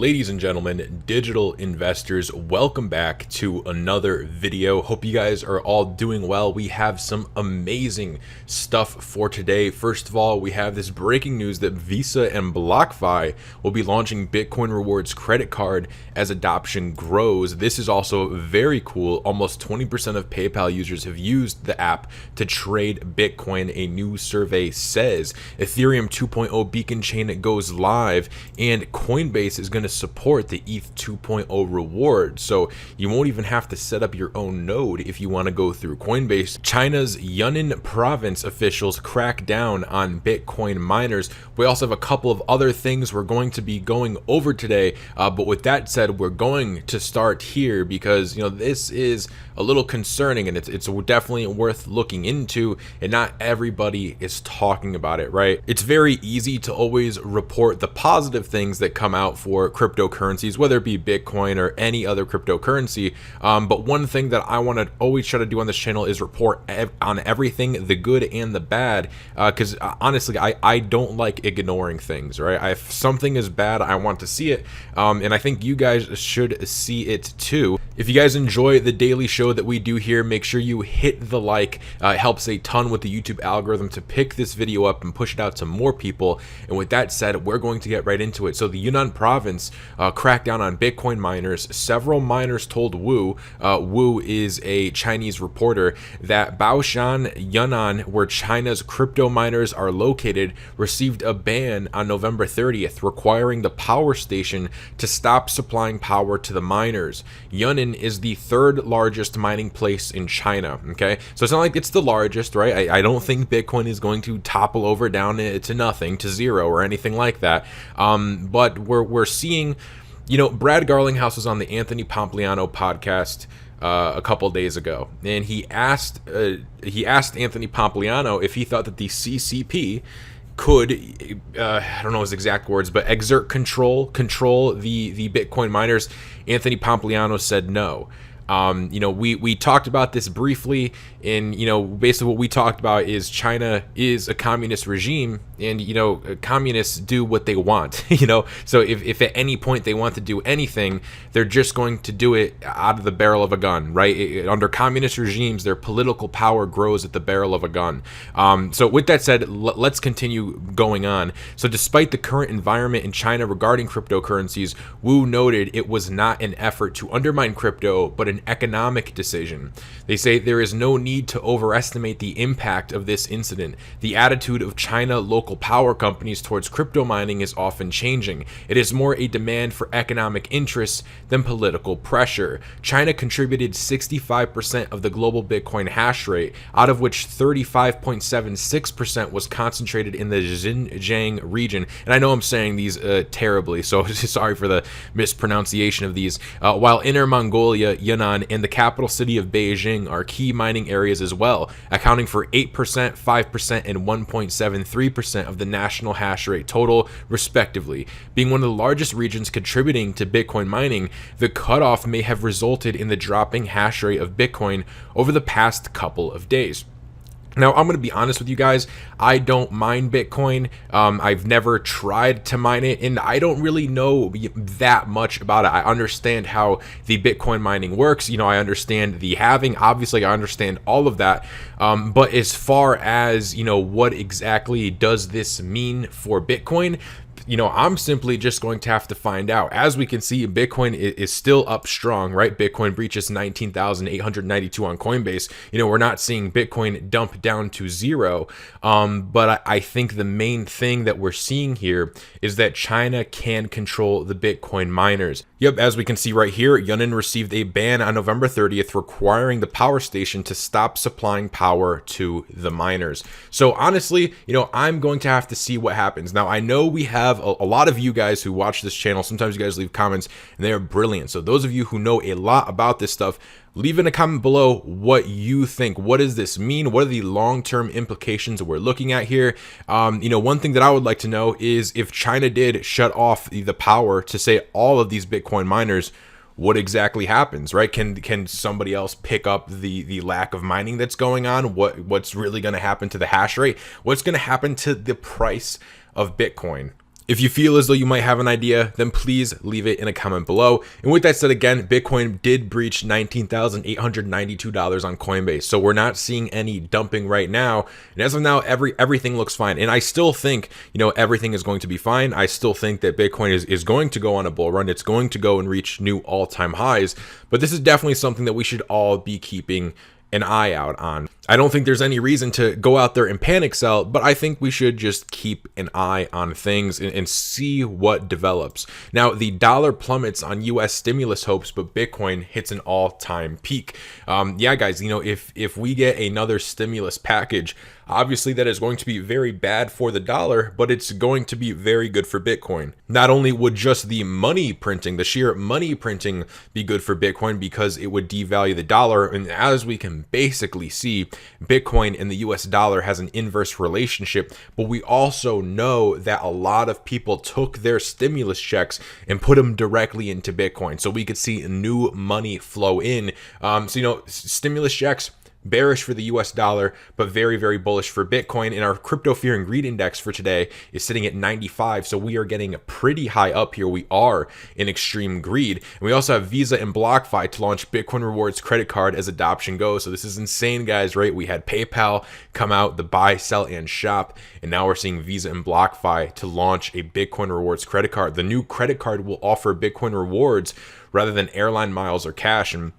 Ladies and gentlemen, digital investors, welcome back to another video. Hope you guys are all doing well. We have some amazing stuff for today. First of all, we have this breaking news that Visa and BlockFi will be launching Bitcoin Rewards credit card as adoption grows. This is also very cool. Almost 20% of PayPal users have used the app to trade Bitcoin, a new survey says. Ethereum 2.0 beacon chain goes live, and Coinbase is going to support the ETH 2.0 reward, so you won't even have to set up your own node if you want to go through Coinbase. China's Yunnan province officials crack down on Bitcoin miners. We also have a couple of other things we're going to be going over today, but with that said, we're going to start here because this is a little concerning, and it's definitely worth looking into, and not everybody is talking about it, right? It's very easy to always report the positive things that come out for cryptocurrencies, whether it be Bitcoin or any other cryptocurrency, but one thing that I want to always try to do on this channel is report on everything, the good and the bad, because honestly, I don't like ignoring things, right? If something is bad, I want to see it, and I think you guys should see it too. If you guys enjoy the daily show that we do here, make sure you hit the like. It helps a ton with the YouTube algorithm to pick this video up and push it out to more people. And with that said, we're going to get right into it. So the Yunnan province cracked down on Bitcoin miners. Several miners told Wu is a Chinese reporter, that Baoshan, Yunnan, where China's crypto miners are located, received a ban on November 30th, requiring the power station to stop supplying power to the miners. Yunnan is the third largest mining place in China. Okay, so it's not like it's the largest, right? I don't think Bitcoin is going to topple over down to nothing, to zero, or anything like that. But we're seeing, Brad Garlinghouse was on the Anthony Pompliano podcast a couple days ago, and he asked Anthony Pompliano if he thought that the CCP could, I don't know his exact words, but exert control the Bitcoin miners. Anthony Pompliano said no. We talked about this briefly, and basically what we talked about is China is a communist regime, and communists do what they want. So if at any point they want to do anything, they're just going to do it out of the barrel of a gun, right? Under communist regimes, their political power grows at the barrel of a gun. So with that said, let's continue going on. So despite the current environment in China regarding cryptocurrencies, Wu noted it was not an effort to undermine crypto, but an economic decision. They say there is no need to overestimate the impact of this incident. The attitude of China local power companies towards crypto mining is often changing. It is more a demand for economic interests than political pressure. China contributed 65% of the global Bitcoin hash rate, out of which 35.76% was concentrated in the Xinjiang region. And I know I'm saying these terribly, so sorry for the mispronunciation of these. While Inner Mongolia, Yunnan, and the capital city of Beijing are key mining areas as well, accounting for 8%, 5%, and 1.73% of the national hash rate total, respectively. Being one of the largest regions contributing to Bitcoin mining, the cutoff may have resulted in the dropping hash rate of Bitcoin over the past couple of days. Now, I'm going to be honest with you guys. I don't mine Bitcoin. I've never tried to mine it, and I don't really know that much about it. I understand how the Bitcoin mining works. I understand the halving. Obviously, I understand all of that. But as far as, what exactly does this mean for Bitcoin? I'm simply just going to have to find out. As we can see, Bitcoin is still up strong, right? Bitcoin breaches 19,892 on Coinbase. We're not seeing Bitcoin dump down to zero. But I think the main thing that we're seeing here is that China can control the Bitcoin miners. Yep, as we can see right here, Yunnan received a ban on November 30th, requiring the power station to stop supplying power to the miners. So honestly, I'm going to have to see what happens. Now, I know we have a lot of you guys who watch this channel. Sometimes you guys leave comments, and they are brilliant. So those of you who know a lot about this stuff, leave in a comment below what you think. What does this mean? What are the long-term implications that we're looking at here? One thing that I would like to know is if China did shut off the power to, say, all of these Bitcoin miners, what exactly happens, right? Can somebody else pick up the lack of mining that's going on? What's really going to happen to the hash rate? What's going to happen to the price of Bitcoin? If you feel as though you might have an idea, then please leave it in a comment below. And with that said, again, Bitcoin did breach $19,892 on Coinbase. So we're not seeing any dumping right now. And as of now, everything looks fine. And I still think, everything is going to be fine. I still think that Bitcoin is going to go on a bull run. It's going to go and reach new all-time highs. But this is definitely something that we should all be keeping an eye out on. I don't think there's any reason to go out there and panic sell, but I think we should just keep an eye on things and see what develops. Now, the dollar plummets on US stimulus hopes, but Bitcoin hits an all-time peak. Yeah, guys, if we get another stimulus package, obviously that is going to be very bad for the dollar, but it's going to be very good for Bitcoin. Not only would just the sheer money printing be good for Bitcoin because it would devalue the dollar, and as we can basically see, Bitcoin and the US dollar has an inverse relationship, but we also know that a lot of people took their stimulus checks and put them directly into Bitcoin. So we could see new money flow in. Stimulus checks, bearish for the US dollar, but very, very bullish for Bitcoin. And our crypto fear and greed index for today is sitting at 95. So we are getting pretty high up here. We are in extreme greed. And we also have Visa and BlockFi to launch Bitcoin rewards credit card as adoption goes. So this is insane, guys, right? We had PayPal come out, the buy, sell, and shop. And now we're seeing Visa and BlockFi to launch a Bitcoin rewards credit card. The new credit card will offer Bitcoin rewards rather than airline miles or cash. And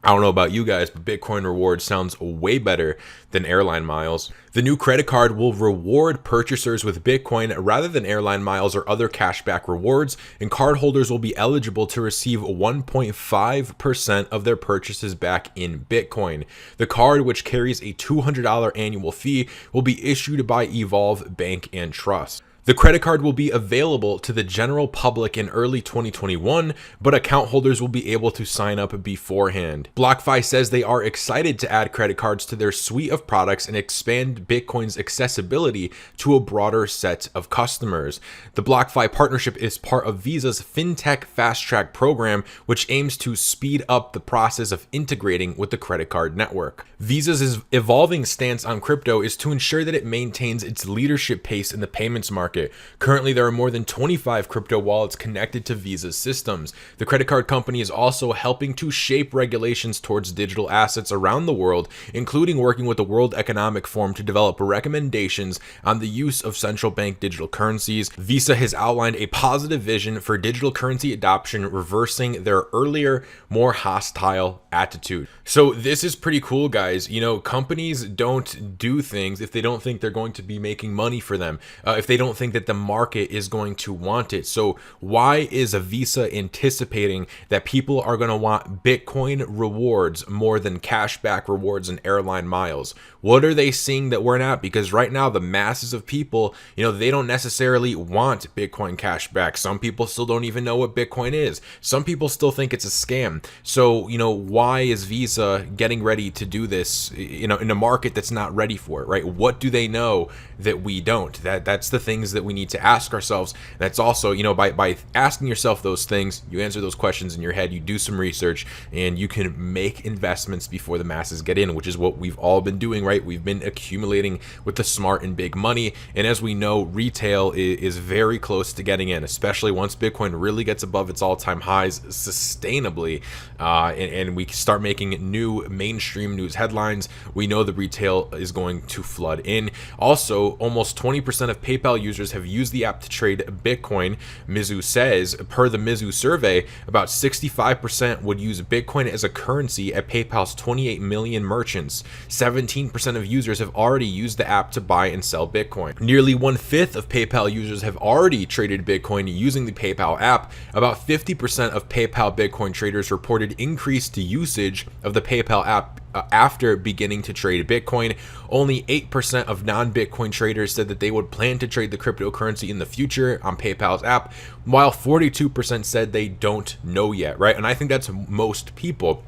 I don't know about you guys, but Bitcoin rewards sounds way better than airline miles. The new credit card will reward purchasers with Bitcoin rather than airline miles or other cashback rewards, and cardholders will be eligible to receive 1.5% of their purchases back in Bitcoin. The card, which carries a $200 annual fee, will be issued by Evolve Bank and Trust. The credit card will be available to the general public in early 2021, but account holders will be able to sign up beforehand. BlockFi says they are excited to add credit cards to their suite of products and expand Bitcoin's accessibility to a broader set of customers. The BlockFi partnership is part of Visa's FinTech Fast Track program, which aims to speed up the process of integrating with the credit card network. Visa's evolving stance on crypto is to ensure that it maintains its leadership pace in the payments market. Currently, there are more than 25 crypto wallets connected to Visa's systems. The credit card company is also helping to shape regulations towards digital assets around the world, including working with the World Economic Forum to develop recommendations on the use of central bank digital currencies. Visa has outlined a positive vision for digital currency adoption, reversing their earlier, more hostile attitude. So this is pretty cool, guys. Companies don't do things if they don't think they're going to be making money for them, if they don't think that the market is going to want it. So why is a Visa anticipating that people are going to want Bitcoin rewards more than cashback rewards and airline miles? What are they seeing that we're not? Because right now the masses of people, they don't necessarily want Bitcoin cashback. Some people still don't even know what Bitcoin is. Some people still think it's a scam. So, why is Visa getting ready to do this, in a market that's not ready for it, right? What do they know that we don't? That's the things that we need to ask ourselves. That's also, by asking yourself those things, you answer those questions in your head, you do some research, and you can make investments before the masses get in, which is what we've all been doing, right? We've been accumulating with the smart and big money. And as we know, retail is very close to getting in, especially once Bitcoin really gets above its all-time highs sustainably, and we start making new mainstream news headlines. We know the retail is going to flood in. Also, almost 20% of PayPal users have used the app to trade Bitcoin. Mizu says, per the Mizu survey, about 65% would use Bitcoin as a currency at PayPal's 28 million merchants. 17% of users have already used the app to buy and sell Bitcoin. Nearly 1/5 of PayPal users have already traded Bitcoin using the PayPal app. About 50% of PayPal Bitcoin traders reported increased usage of the PayPal app after beginning to trade Bitcoin. Only 8% of non-Bitcoin traders said that they would plan to trade the cryptocurrency in the future on PayPal's app, while 42% said they don't know yet, right? And I think that's most people.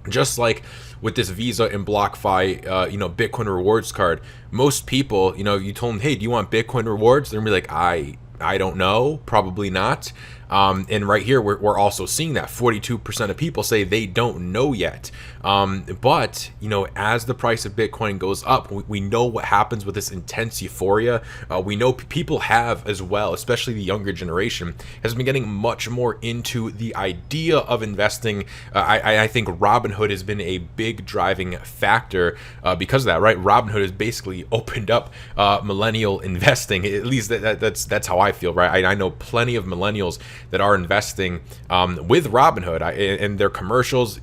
Just like with this Visa and BlockFi, Bitcoin rewards card, most people, you told them, hey, do you want Bitcoin rewards? They're gonna be like, I don't know, probably not. And right here, we're also seeing that 42% of people say they don't know yet. But, you know, as the price of Bitcoin goes up, we know what happens with this intense euphoria. We know people have as well, especially the younger generation, has been getting much more into the idea of investing. I think Robinhood has been a big driving factor because of that, right? Robinhood has basically opened up millennial investing. At least that's how I feel, right? I know plenty of millennials that are investing with Robinhood, and their commercials.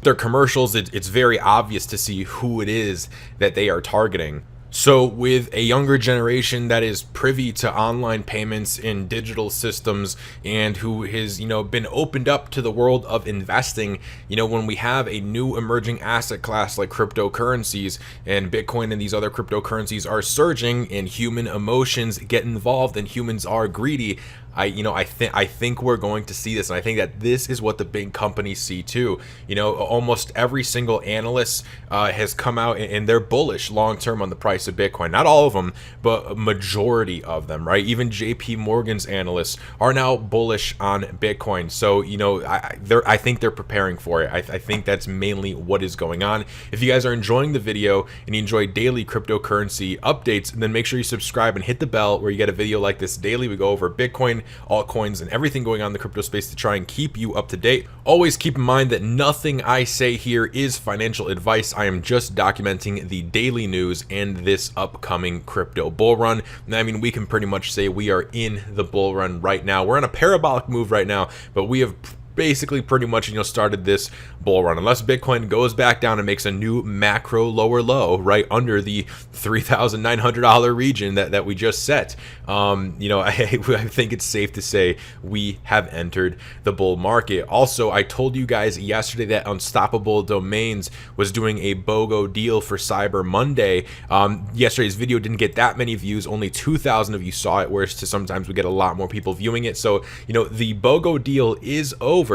It's very obvious to see who it is that they are targeting. So with a younger generation that is privy to online payments and digital systems, and who has, you know, been opened up to the world of investing, you know, when we have a new emerging asset class like cryptocurrencies, and Bitcoin and these other cryptocurrencies are surging, and human emotions get involved and humans are greedy, I think we're going to see this, and I think that this is what the big companies see too. You know, almost every single analyst has come out and they're bullish long term on the price of Bitcoin. Not all of them, but a majority of them, right? Even JP Morgan's analysts are now bullish on Bitcoin. So, you know, I think they're preparing for it. I think that's mainly what is going on. If you guys are enjoying the video and you enjoy daily cryptocurrency updates, then make sure you subscribe and hit the bell where you get a video like this daily. We go over Bitcoin, altcoins, and everything going on in the crypto space to try and keep you up to date. Always keep in mind that nothing I say here is financial advice. I am just documenting the daily news and this upcoming crypto bull run. I mean, we can pretty much say we are in the bull run right now. We're on a parabolic move right now, but we have basically pretty much, you know, started this bull run. Unless Bitcoin goes back down and makes a new macro lower low right under the $3,900 region that we just set, you know, I think it's safe to say we have entered the bull market. Also, I told you guys yesterday that Unstoppable Domains was doing a BOGO deal for Cyber Monday. Yesterday's video didn't get that many views, only 2,000 of you saw it, whereas sometimes we get a lot more people viewing it. So, you know, the BOGO deal is over,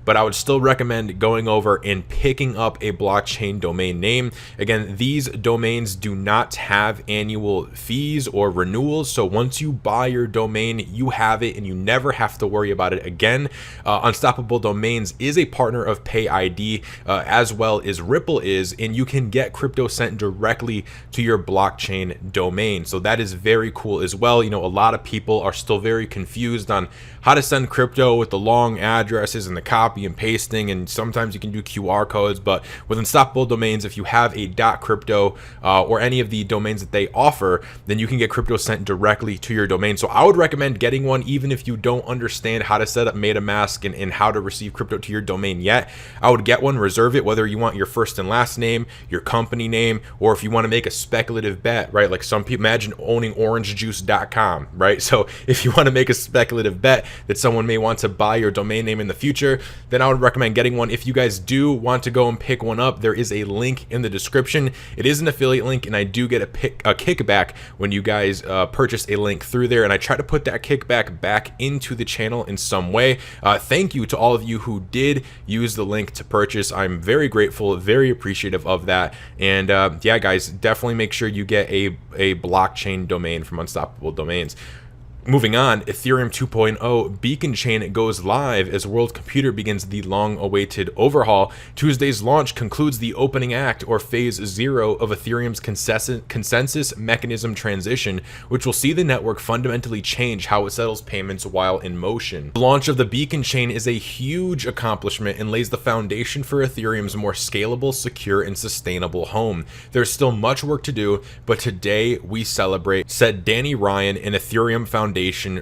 but I would still recommend going over and picking up a blockchain domain name. Again, these domains do not have annual fees or renewals, so once you buy your domain, you have it and you never have to worry about it again. Unstoppable Domains is a partner of PayID, as well as Ripple is, and you can get crypto sent directly to your blockchain domain. So that is very cool as well. You know, a lot of people are still very confused on how to send crypto with the long addresses and the copy and pasting, and sometimes you can do QR codes. But with Unstoppable Domains, if you have a .crypto or any of the domains that they offer, then you can get crypto sent directly to your domain. So I would recommend getting one, even if you don't understand how to set up MetaMask and how to receive crypto to your domain yet. I would get one, reserve it, whether you want your first and last name, your company name, or if you want to make a speculative bet, right? Like some people, imagine owning orangejuice.com, right? So if you want to make a speculative bet that someone may want to buy your domain name in the future, then I would recommend getting one. If you guys do want to go and pick one up, there is a link in the description. It is an affiliate link, and I do get a kickback when you guys purchase a link through there, and I try to put that kickback back into the channel in some way. Thank you to all of you who did use the link to purchase. I'm very grateful, very appreciative of that. And yeah, guys, definitely make sure you get a blockchain domain from Unstoppable Domains. Moving on, Ethereum 2.0 Beacon Chain goes live as World Computer begins the long-awaited overhaul. Tuesday's launch concludes the opening act, or phase 0, of Ethereum's consensus mechanism transition, which will see the network fundamentally change how it settles payments while in motion. The launch of the Beacon Chain is a huge accomplishment and lays the foundation for Ethereum's more scalable, secure, and sustainable home. There's still much work to do, but today we celebrate, said Danny Ryan, an Ethereum Foundation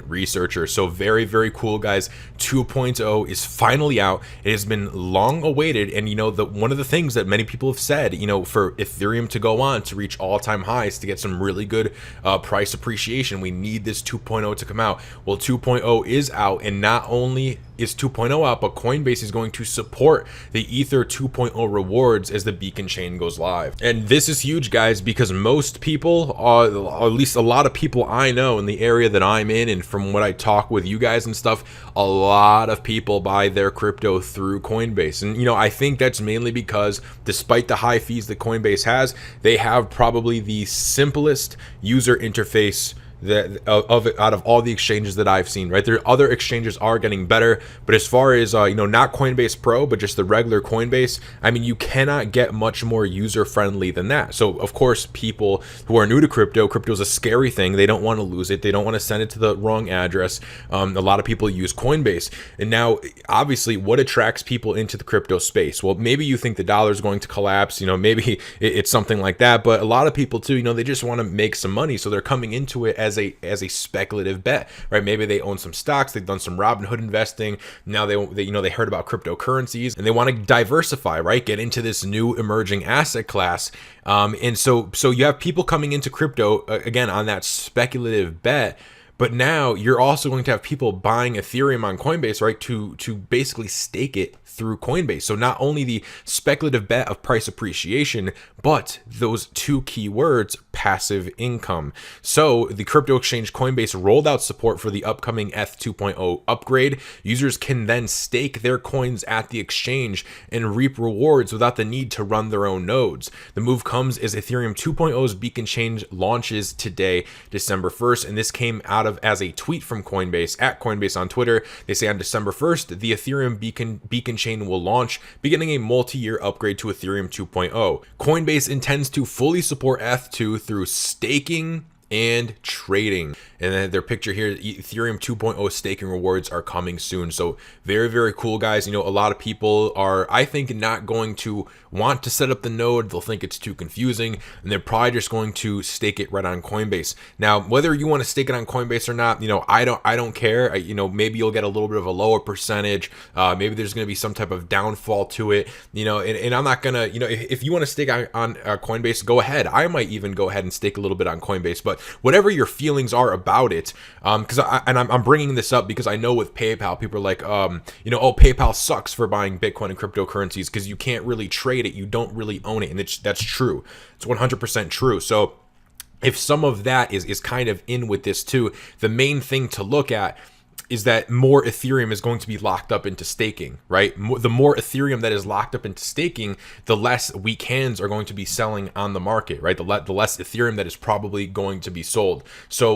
researcher. So very, very cool, guys. 2.0 is finally out. It has been long awaited, and you know, one of the things that many people have said, you know, for Ethereum to go on to reach all-time highs, to get some really good price appreciation, we need this 2.0 to come out. Well, 2.0 is out, and not only is 2.0 out, but Coinbase is going to support the Ether 2.0 rewards as the Beacon Chain goes live. And this is huge, guys, because most people, or at least a lot of people I know in the area that I'm in, and from what I talk with you guys and stuff, a lot of people buy their crypto through Coinbase. And you know, I think that's mainly because despite the high fees that Coinbase has, they have probably the simplest user interface out of all the exchanges that I've seen, right? There other exchanges are getting better, but as far as not Coinbase Pro, but just the regular Coinbase, I mean, you cannot get much more user friendly than that. So of course, people who are new to crypto is a scary thing. They don't want to lose it. They don't want to send it to the wrong address. A lot of people use Coinbase, and now obviously, what attracts people into the crypto space? Well, maybe you think the dollar is going to collapse. Maybe it's something like that. But a lot of people too, they just want to make some money, so they're coming into it as a speculative bet, right? Maybe they own some stocks, they've done some Robinhood investing. Now they heard about cryptocurrencies and they want to diversify, right? Get into this new emerging asset class. And so you have people coming into crypto again on that speculative bet. But now you're also going to have people buying Ethereum on Coinbase, right, to basically stake it through Coinbase. So not only the speculative bet of price appreciation, but those two key words, passive income. So the crypto exchange Coinbase rolled out support for the upcoming ETH 2.0 upgrade. Users can then stake their coins at the exchange and reap rewards without the need to run their own nodes. The move comes as Ethereum 2.0's beacon chain launches today, December 1st, and this came out of as a tweet from Coinbase at Coinbase on Twitter. They say on December 1st, the Ethereum beacon chain will launch, beginning a multi-year upgrade to Ethereum 2.0. Coinbase intends to fully support ETH2 through staking and trading. And then their picture here, Ethereum 2.0 staking rewards are coming soon. So very, very cool, guys. A lot of people are, I think, not going to want to set up the node. They'll think it's too confusing, and they're probably just going to stake it right on Coinbase. Now, whether you want to stake it on Coinbase or not, I don't care. Maybe you'll get a little bit of a lower percentage. Maybe there's going to be some type of downfall to it. And I'm not gonna, if you want to stake on Coinbase, go ahead. I might even go ahead and stake a little bit on Coinbase, but whatever your feelings are about it, because I'm bringing this up because I know with PayPal, people are like, oh, PayPal sucks for buying Bitcoin and cryptocurrencies because you can't really trade it, you don't really own it, and that's true. It's 100% true. So if some of that is kind of in with this too, the main thing to look at is that more Ethereum is going to be locked up into staking, right? The more Ethereum that is locked up into staking, the less weak hands are going to be selling on the market, right? The less Ethereum that is probably going to be sold. So,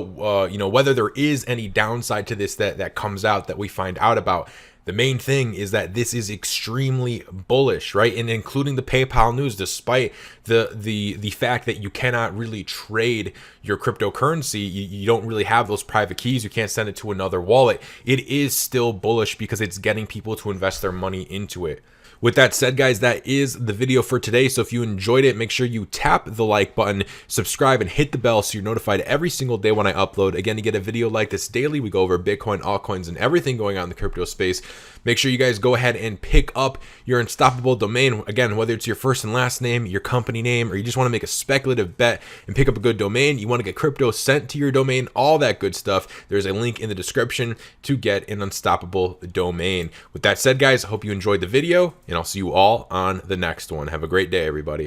whether there is any downside to this that comes out that we find out about, the main thing is that this is extremely bullish, right? And including the PayPal news, despite the fact that you cannot really trade your cryptocurrency, you don't really have those private keys, you can't send it to another wallet, it is still bullish because it's getting people to invest their money into it. With that said, guys, that is the video for today. So if you enjoyed it, make sure you tap the like button, subscribe, and hit the bell so you're notified every single day when I upload. Again, to get a video like this daily, we go over Bitcoin, altcoins, and everything going on in the crypto space. Make sure you guys go ahead and pick up your unstoppable domain. Again, whether it's your first and last name, your company name, or you just want to make a speculative bet and pick up a good domain, you want to get crypto sent to your domain, all that good stuff, there's a link in the description to get an unstoppable domain. With that said, guys, I hope you enjoyed the video, and I'll see you all on the next one. Have a great day, everybody.